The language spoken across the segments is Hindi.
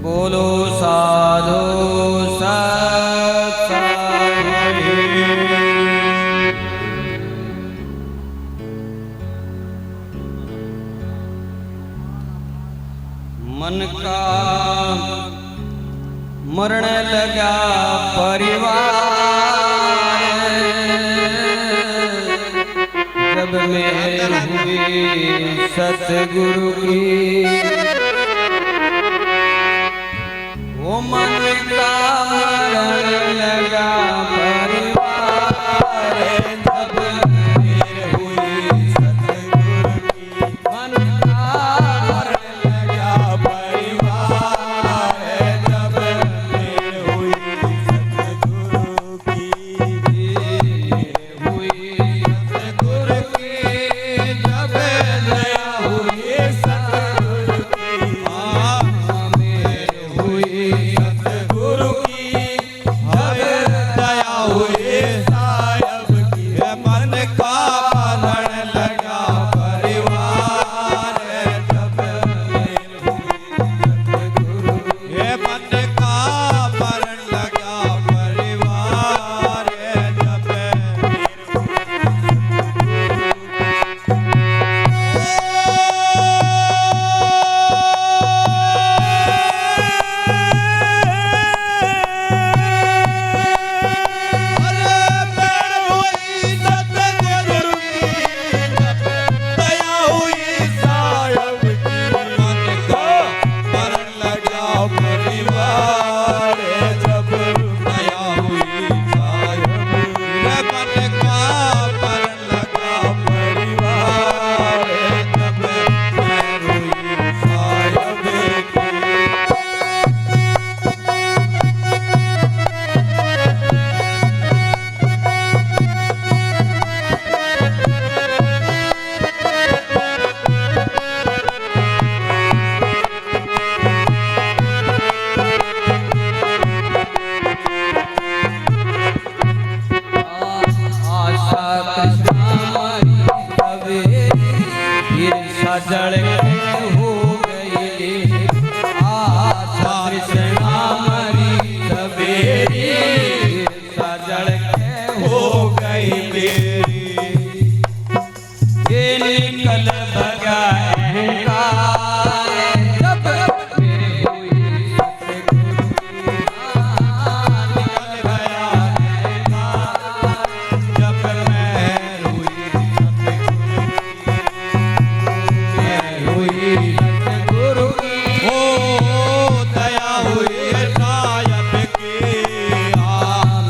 बोलो साधो सत मन का मरण लगा परिवार जब मेल हुई सतगुरु की वो मन का मरण लगा परिवार जब मेल हुई सतगुरु की मन का मरण लगा परिवार जब मेल हुई सतगुरु की हुई सतगुरु की जब दया हुई सतगुरु की मेल हुई सतगुरु की जब दया हुई साहब की मन का मरण लगा परिवार जब मेल हुई सतगुरु की मन का मरण लगा परिवार जब जड़ हो गई आशा कृष्णा मरी सवेरी सजड़ हो गई मेरी ये निकल भगा अहंकार जब मेरे हुई सतगुरु की निकल गया अहंकार जब मैं हुई सतगुरु की हो दया हुई साहब की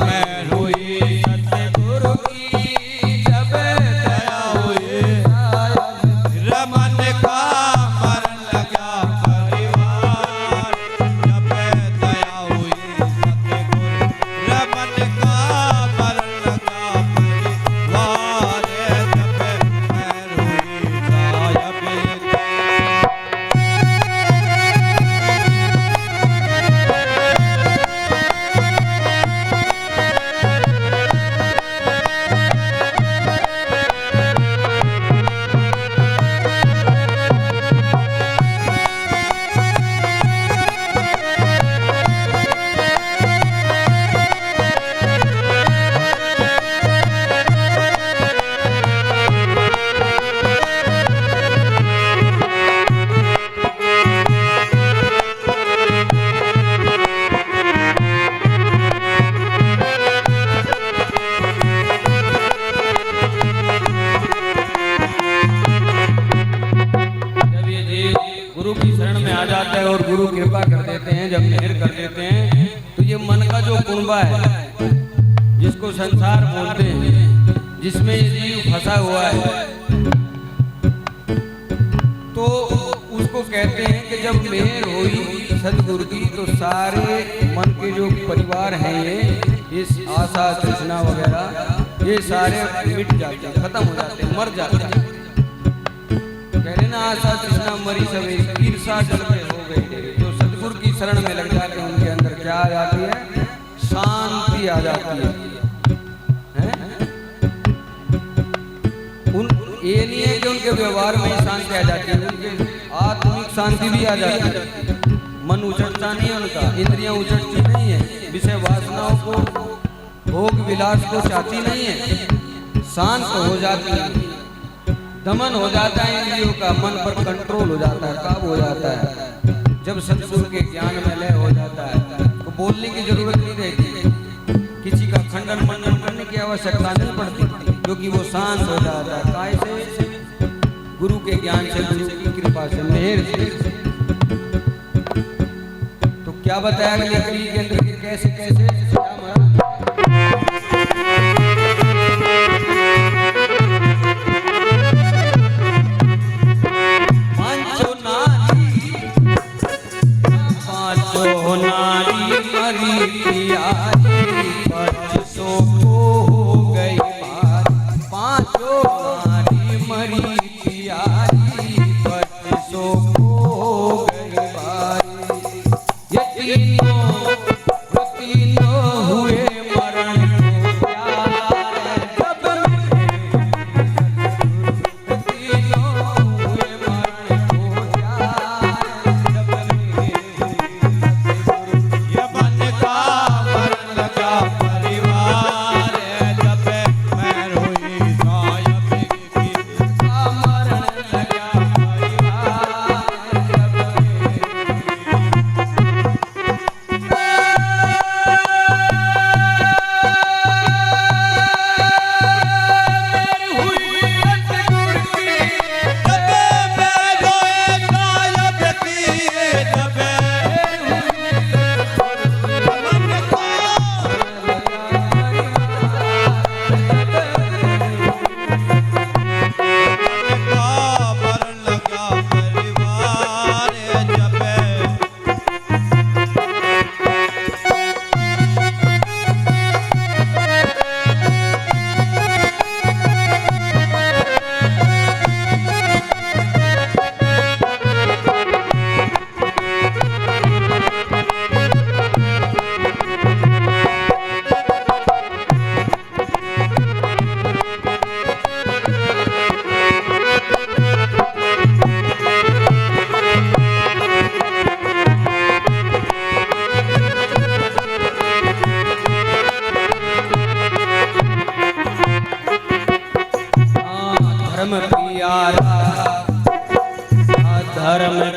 मैं हुई सतगुरु की जब दया हुई रमन का मरण लगा परिवार जब दया हुई सतगुरु रमन का मरण लगा परिवार जब मैं हुई साहब गुरु की शरण में आ जाता है और गुरु कृपा कर देते हैं, जब मेहर कर देते हैं तो ये मन का जो कुनबा है जिसको संसार बोलते हैं, जिसमें ये जीव फंसा हुआ है, तो उसको कहते हैं कि जब मेहर हुई सतगुरु की तो सारे मन के जो परिवार हैं ये आशा तृष्णा वगैरह ये सारे मिट जाते हैं, खत्म हो जाते हैं, मर जाते हैं। कहते ना आशा तृष्णा मरी सवे ईर्षा जल में हो गई। जो सतगुरु की शरण में लग जाते हैं उनके अंदर क्या आ जाती है? शांति आ जाती है। ये नहीं है कि उनके व्यवहार में शांति आ जाती है, उनके आत्मिक शांति भी आ जाती है। मन उचटता नहीं उनका, इंद्रियां उचटती नहीं है, विषय वासनाओं को, भोग विलास को चाहती नहीं है, शांत हो जाती है, दमन हो जाता है इंद्रियों का, मन पर कंट्रोल हो जाता है, काबू हो जाता है। जब सत्सुर के ज्ञान में लय हो जाता है तो बोलने की जरूरत नहीं रहती, किसी का खंडन मंडन करने की आवश्यकता नहीं पड़ती, क्योंकि वो शांत हो जाता है। काय से? गुरु के ज्ञान से, गुरु की कृपा से, मेहर से। तो क्या बताया गया कली के अंदर कि कैसे कैसे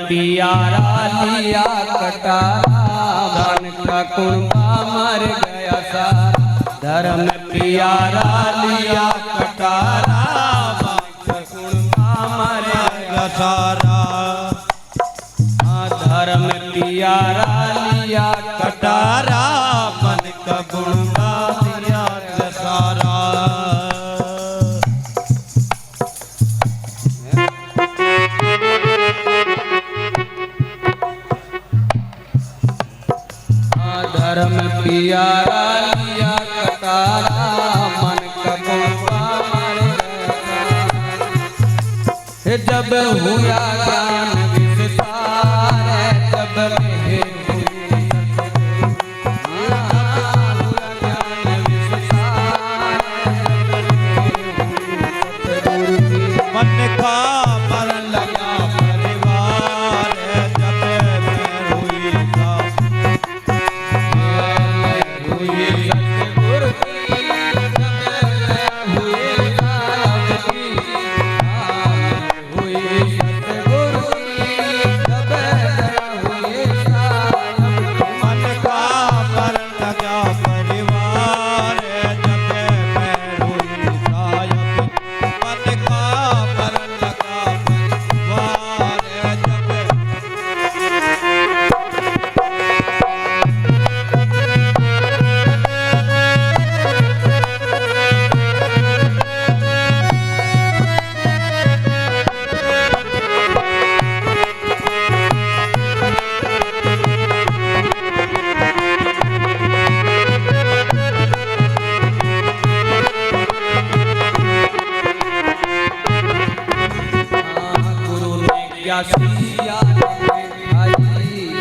पियारा लिया कटारा, मन का कुंबा मर गया सारा। धर्म पियारा लिया कटारा, मन का कुंबा मर गया सारा। धर्म पियारा लिया कटारा, मन का कुंबा लिया सारा। धर्म पियारा लिया कटारा, मन का कुंबा मर गया। जब हुआ ज्ञान विस्तार, जब में मन का पर लगा परिवार, जब में हुई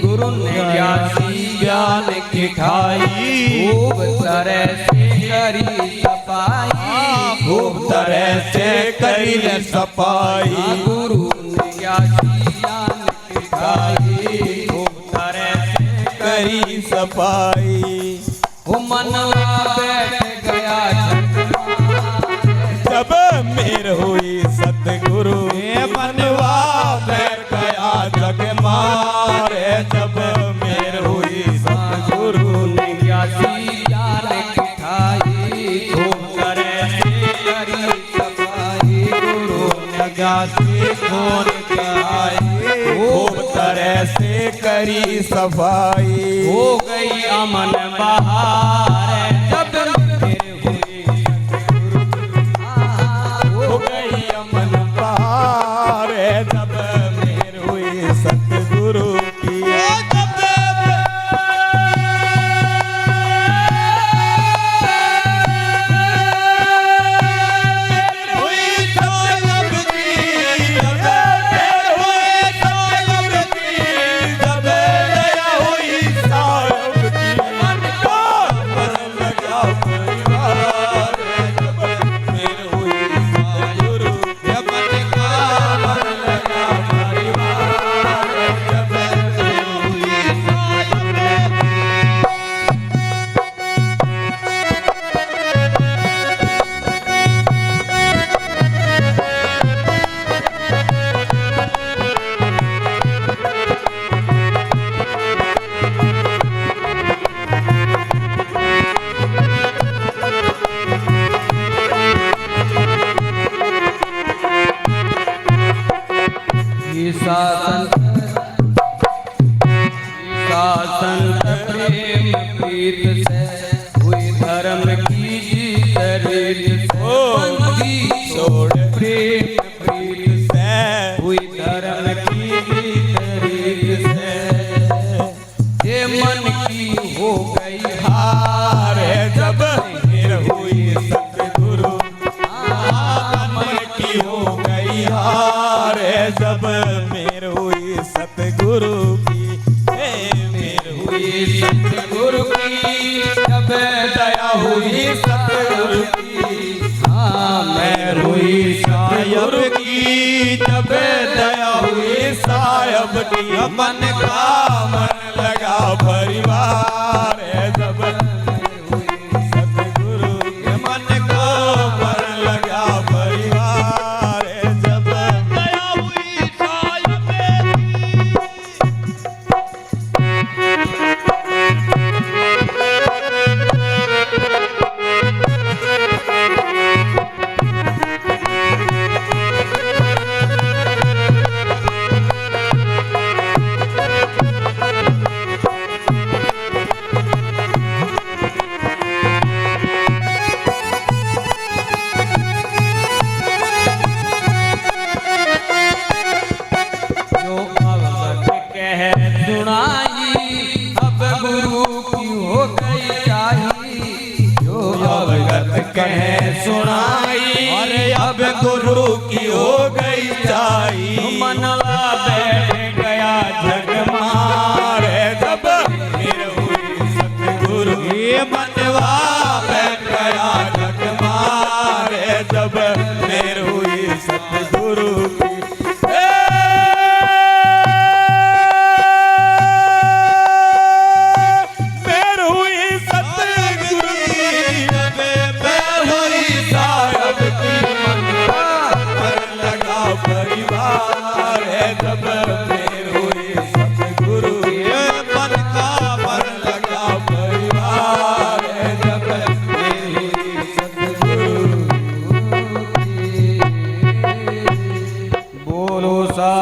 गुरु ने ज्ञान की खाई, खूब तरह से करी सफाई, खूब तरह से करी सफाई। गुरु ने ज्ञान की खाई, खूब तरह सफाई। वो मनवा बैठ गया जब मेर हुई सतगुरु, मनवा बैठ गया जग मारे, जब मेर हुई सतगुरु ने न्यासी ज्ञान की ठाई, खूब तरह से करी सफाई। गुरु न्यासी खून खाई, खूब तरह से करी सफाई। हो गई अमन बहार जब मेरे हुई हो गई अमन बहार जब मेर हुई सतगुरु की। संत प्रेम प्रीत से हुई धर्म की जीत रीत से। बंदी छोड़ प्रेम प्रीत से हुई धर्म की जीत रीत से। ये मन की हो गई हार जब मेर हुई सतगुरु, मन की हो गई हार जब मेर हुई सतगुरु की। मेर हुई सतगुरु की जब दया हुई सतगुरु की। हाँ मेर हुई सायब की जब दया हुई सायब की। मन का मन लगा परिवार जब सतगुरु, मन का मन लगा परिवार जब दया हुई सायब कह सुनाई। अरे अब गुरु की हो गई चाई। मनवा बैठ गया जग मारे जब मेर हुई सतगुरु। ये मनवा बैठ गया जग मारे जब मेर हुई सतगुरु की। परिवार है जब मेर हुई सतगुरु। मन का मन लगा परिवार है जब मेर हुई सतगुरु। बोलो सा